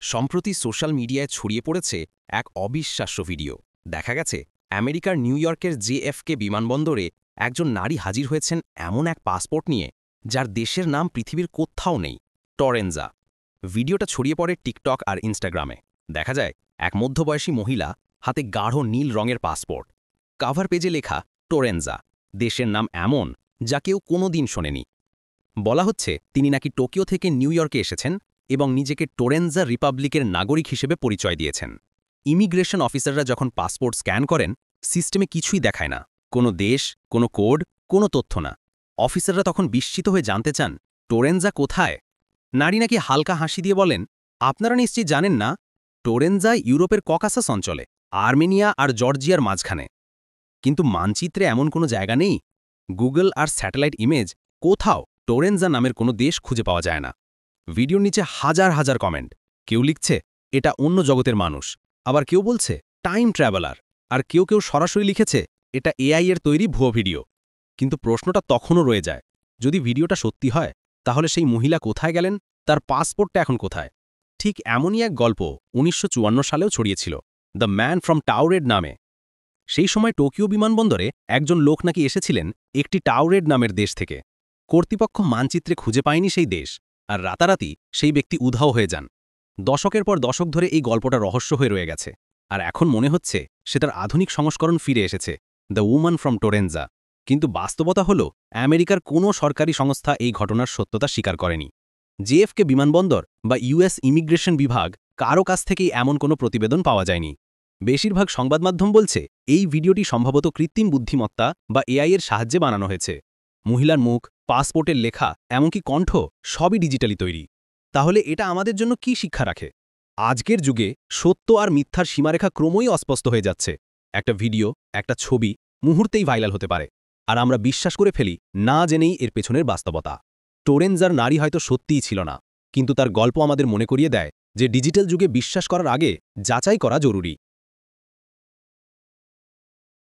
সম্প্রতি সোশ্যাল মিডিয়ায় ছড়িয়ে পড়েছে এক অবিশ্বাস্য ভিডিও। দেখা গেছে আমেরিকার নিউ ইয়র্কের জেএফকে বিমানবন্দরে একজন নারী হাজির হয়েছেন এমন এক পাসপোর্ট নিয়ে যার দেশের নাম পৃথিবীর কোথাও নেই, টরেনজা। ভিডিওটা ছড়িয়ে পড়ে টিকটক আর ইনস্টাগ্রামে। দেখা যায় এক মধ্যবয়সী মহিলা, হাতে গাঢ় নীল রঙের পাসপোর্ট, কাভার পেজে লেখা টোরেনজা, দেশের নাম এমন যা কেউ কোনোদিন শোনেনি। বলা হচ্ছে তিনি নাকি টোকিও থেকে নিউ ইয়র্কে এসেছেন এবং নিজেকে টোরেনজা রিপাবলিকের নাগরিক হিসেবে পরিচয় দিয়েছেন। ইমিগ্রেশন অফিসাররা যখন পাসপোর্ট স্ক্যান করেন, সিস্টেমে কিছুই দেখায় না, কোনো দেশ, কোনো কোড, কোনো তথ্য না। অফিসাররা তখন বিস্মিত হয়ে জানতে চান, টোরেনজা কোথায়? নারী নাকি হালকা হাসি দিয়ে বলেন, আপনারা নিশ্চয়ই জানেন না, টোরেনজা ইউরোপের ককাসাস অঞ্চলে, আর্মেনিয়া আর জর্জিয়ার মাঝখানে। কিন্তু মানচিত্রে এমন কোনো জায়গা নেই। গুগল আর স্যাটেলাইট ইমেজ কোথাও টোরেনজা নামের কোনো দেশ খুঁজে পাওয়া যায় না। ভিডিওর নিচে হাজার হাজার কমেন্ট। কেউ লিখছে এটা অন্য জগতের মানুষ, আবার কেউ বলছে টাইম ট্রাভেলার, আর কেউ সরাসরি লিখেছে এটা এআই এর তৈরি ভুয়ো ভিডিও। কিন্তু প্রশ্নটা তখনও রয়ে যায়, যদি ভিডিওটা সত্যি হয়, তাহলে সেই মহিলা কোথায় গেলেন? তার পাসপোর্টটা এখন কোথায়? ঠিক এমনই এক গল্প ১৯৫৪ সালেও ছড়িয়েছিল, দ্য ম্যান ফ্রম টাউরেড নামে। সেই সময় টোকিও বিমানবন্দরে একজন লোক নাকি এসেছিলেন একটি টাউরেড নামের দেশ থেকে। কর্তৃপক্ষ মানচিত্রে খুঁজে পায়নি সেই দেশ, আর রাতারাতি সেই ব্যক্তি উধাও হয়ে যান। দশকের পর দশক ধরে এই গল্পটা রহস্য হয়ে রয়ে গেছে, আর এখন মনে হচ্ছে সে তার আধুনিক সংস্করণ ফিরে এসেছে, দ্য উম্যান ফ্রম টোরেনজা। কিন্তু বাস্তবতা হল, আমেরিকার কোনো সরকারি সংস্থা এই ঘটনার সত্যতা স্বীকার করেনি। জেএফকে বিমানবন্দর বা ইউএস ইমিগ্রেশন বিভাগ কারও কাছ থেকেই এমন কোনো প্রতিবেদন পাওয়া যায়নি। বেশিরভাগ সংবাদমাধ্যম বলছে এই ভিডিওটি সম্ভবত কৃত্রিম বুদ্ধিমত্তা বা এআই এর সাহায্যে বানানো হয়েছে। মহিলার মুখ, পাসপোর্টের লেখা, এমনকি কণ্ঠ সবই ডিজিটালি তৈরি। তাহলে এটা আমাদের জন্য কি শিক্ষা রাখে? আজকের যুগে সত্য আর মিথ্যার সীমারেখা ক্রমই অস্পষ্ট হয়ে যাচ্ছে। একটা ভিডিও, একটা ছবি মুহূর্তেই ভাইরাল হতে পারে, আর আমরা বিশ্বাস করে ফেলি না জেনেই এর পেছনের বাস্তবতা। টোরেনজার নারী হয়তো সত্যিই ছিল না, কিন্তু তার গল্প আমাদের মনে করিয়ে দেয় যে ডিজিটাল যুগে বিশ্বাস করার আগে যাচাই করা জরুরি।